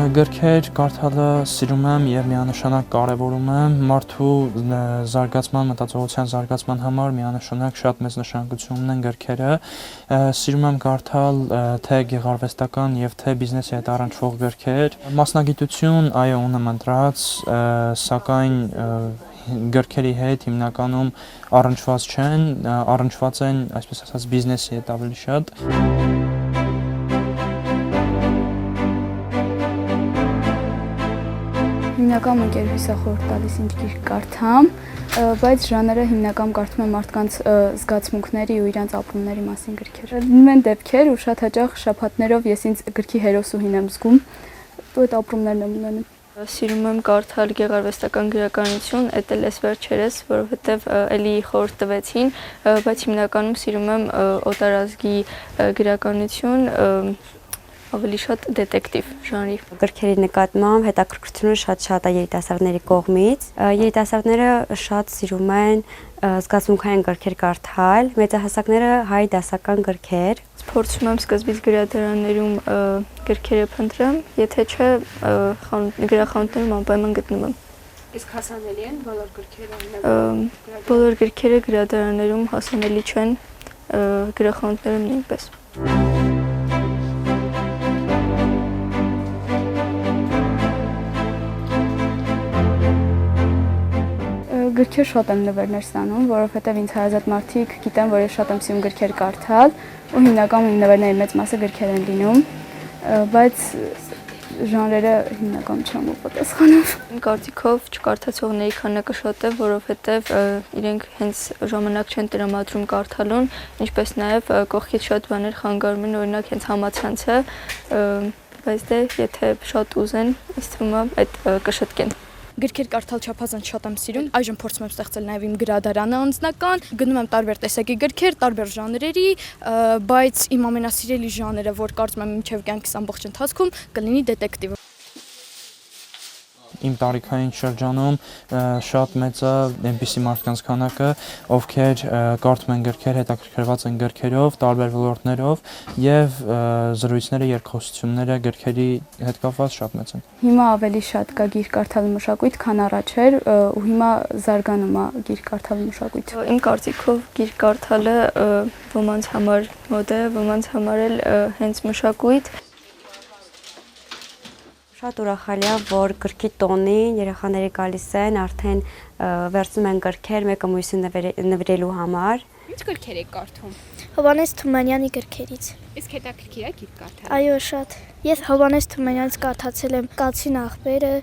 Գրքեր կարդալը սիրում եմ եւ միանշանակ կարեւորում եմ մարդու զարգացման, մտածողության զարգացման համար միանշանակ շատ մեծ նշանակություն ունեն գրքերը։ Սիրում եմ կարդալ թե գեղարվեստական եւ թե բիզնեսի հետ առնչվող գրքեր։ Մասնագիտություն, այո, ունեմ ընտրած, սակայն գրքերի հետ հիմնականում առնչված չեն, առնչված են, այսպես ասած, բիզնեսի հետ ավելի շատ։ Հիմնական ընկերուհիս է խորհուրդ տալիս ինչ գիրք կարդամ, բայց ժանրը հիմնական կարդում եմ մարդկանց զգացմունքների ու իրենց ապրումների մասին գրքեր։ Լինում են դեպքեր, ու շատ հաճախ շաբաթներով ես ինձ գրքի հերոսուհին եմ զգում, ու այդ ապրումներն եմ ունենում։ Սիրում եմ կարդալ գեղարվեստական գրականություն, էդ էլ էս վերջերս, որովհետև էլի խորհուրդ տվեցին, բայց հիմնականում սիրում եմ օտարազգի գրականություն, ավելի շատ դետեկտիվ ժանրի։ Գրքերի նկատմամբ հետաքրքրությունը շատ է երիտասարդների կողմից։ Երիտասարդները շատ սիրում են զգացմունքային գրքեր կարդալ, մեծահասակները հայ դասական գրքեր։ Փորձում եմ սկզբից գրադարաններում գրքերը փնտրեմ, եթե չէ գրախանութներում անպայման գտնում եմ։ Իսկ հասանելի են բոլոր գրքերը։ Բոլոր գրքերը գրադարաններում հասանելի չեն, գրախանութներում նույնպես։ Գրքեր շատ եմ նվերներ ստանում, որովհետև ինձ հարազատ մարդիկ գիտեն, որ ես շատ եմ սիրում գրքեր կարդալ, ու հիմնականում իմ նվերների մեծ մասը գրքեր են լինում, բայց ժանրերը հիմնականում չեմ պատասխանում։ Իմ կարծիքով չկարդացողների քանակը շատ է, որովհետև իրենք հենց ժամանակ չեն տրամադրում կարդալուն, ինչպես նաև կողքից շատ բաներ խանգարում են, օրինակ հենց համացանցը, բայց դե եթե շատ ուզեն, ինձ թվում է այդ կշտկեն։ Գրքեր կարդալ չափազանց շատ եմ սիրում, այժմ փորձում եմ ստեղծել նաև իմ գրադարանը անձնական, գնում եմ տարբեր տեսակի գրքեր, տարբեր ժանրերի, բայց իմ ամենասիրելի ժանրը, որ կարծում եմ մինչև կյանքիս ամբողջ ընթացքում կլինի դետեկտիվը։ Իմ տարիքային շրջանում շատ մեծ է այնպիսի մարդկանց քանակը, ովքեր կարդում են գրքեր, հետաքրքրված են գրքերով, տարբեր ոլորտներով եւ զրույցները, երկխոսությունները գրքերի հետ կապված շատ մեծ են։ Հիմա ավելի շատ կա գիրք կարդալու մշակույթ, քան առաջ էր, ու հիմա զարգանում է գիրք կարդալու մշակույթը։ Իմ կարծիքով գիրք կարդալը ոմանց համար մոդ է, ոմանց համար էլ հենց մշակույթ։ Շատ ուրախալի է, որ գրքի տոնին երեխաները գալիս են, արդեն վերցնում են գրքեր մեկը մյուսին նվիրելու համար։ Ինչ գրքեր եք կարդում։ Հովհաննես Թումանյանի գրքերից։ Իսկ հետաքրքիր է գիրք կարդալ։ Այո, շատ։ Ես Հովհաննես Թումանյանից կարդացել եմ Կալցին աղբերը,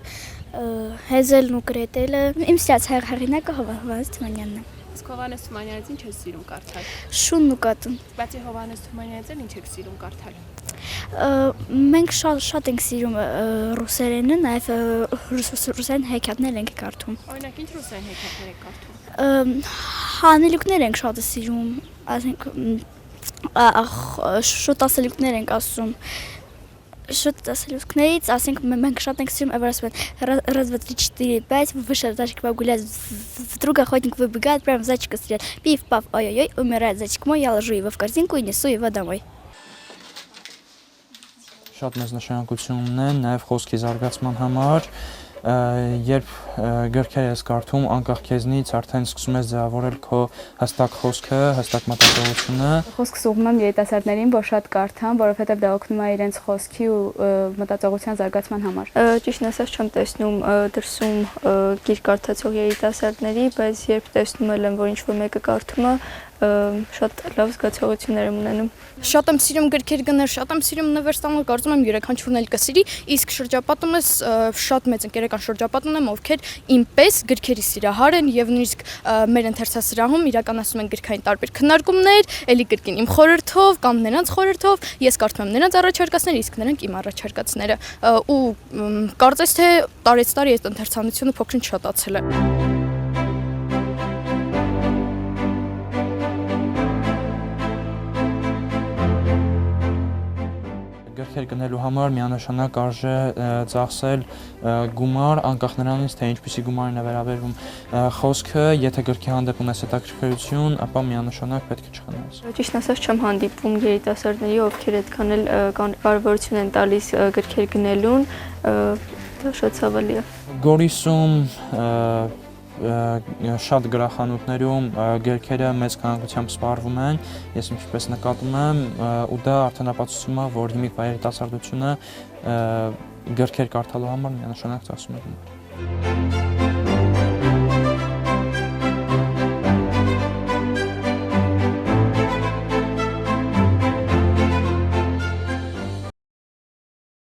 Հեզելն ու Գրետելը։ Իմ սիրած հեղինակը Հովհաննես Թումանյանն է։ Իսկ Հովհաննես Թումանյանից ինչ ես սիրում կարդալ։ Շունն ու կատուն։ Բացի Հովհաննես Թումանյանից ինչ եք սիրում կարդալ։ Մենք շատ ենք սիրում ռուսերենը, նաև ռուսերեն հեքիաթներ ենք կարդում։ Օրինակ ինչ ռուսերեն հեքիաթներ եք կարդում։ Հանելուկներ ենք շատ սիրում, ասենք շուտ ասելուկներ ենք ասում։ Շուտ ասելուկներից, ասենք մենք շատ ենք сирим раз, два, три, четыре, пять, вышел зайчик погулять, вдруг охотник выбегает, прям зайчика стреляет, пиф-паф, ой-ой-ой, умирает зайчик мой, я ложу его в корзинку и несу его домой. Շատ մեծ նշանակություն ունեն նաև խոսքի զարգացման համար, երբ գրքեր ես կարդում, անկախ քեզնից արդեն սկսում ես ձևավորել քո հստակ խոսքը, հստակ մտածողությունը։ Խոսքս ուղղում եմ երիտասարդներին, որ շատ կարդան, որովհետև դա օգնում է իրենց խոսքի ու մտածողության զարգացման համար։ Ճիշտն ասած չեմ տեսնում դրսում գիրք կարդացող երիտասարդների, բայց երբ տեսնում եմ, որ ինչ-որ մեկը կարդում է, շատ լավ զգացողություններ եմ ունենում։ Շատ եմ սիրում գրքեր գնել, շատ եմ սիրում նվեր ստանալ, կարծում եմ յուրաքանչյուրն էլ կսիրի, իսկ շրջապատում ես շատ մեծ ընկերական շրջապատ ունեմ, ովքեր ինպես գրքերի սիրահար են եւ նույնիսկ մեր ընթերցասրահում իրականացնում են գրքային տարբեր քննարկումներ, ելի կրկին իմ խորհրդով կամ նրանց խորհրդով, ես կարդում եմ նրանց առաջարկածները, իսկ նրանք իմ առաջարկածները, ու կարծես թե տարեցտարի այդ ընթերցանությունը փոքրինչ շատացել է։ գրքեր գնելու համար միանշանակ արժե ծախսել գումար, անկախ նրանից, թե ինչպիսի գումարն է վերաբերվում խոսքը, եթե գրքի հանդեպ ունես հետաքրքրություն, ապա միանշանակ պետք է չխնայես։ Ճիշտ ասած չեմ հանդիպում երիտասարդների, ովքեր այդքան էլ կարևորություն են տալիս գրքեր գնելուն, դա շատ ցավալի է։ Գորիսում շատ գրախանութներում գրքերը մեծ քանակությամբ սպառվում են, ես ինչպես նկատում եմ, ու դա արդեն ապացուցում է, որ հիմիկվա երիտասարդությունը գրքեր կարդալու համար միանշանակ ծախսում է գումար։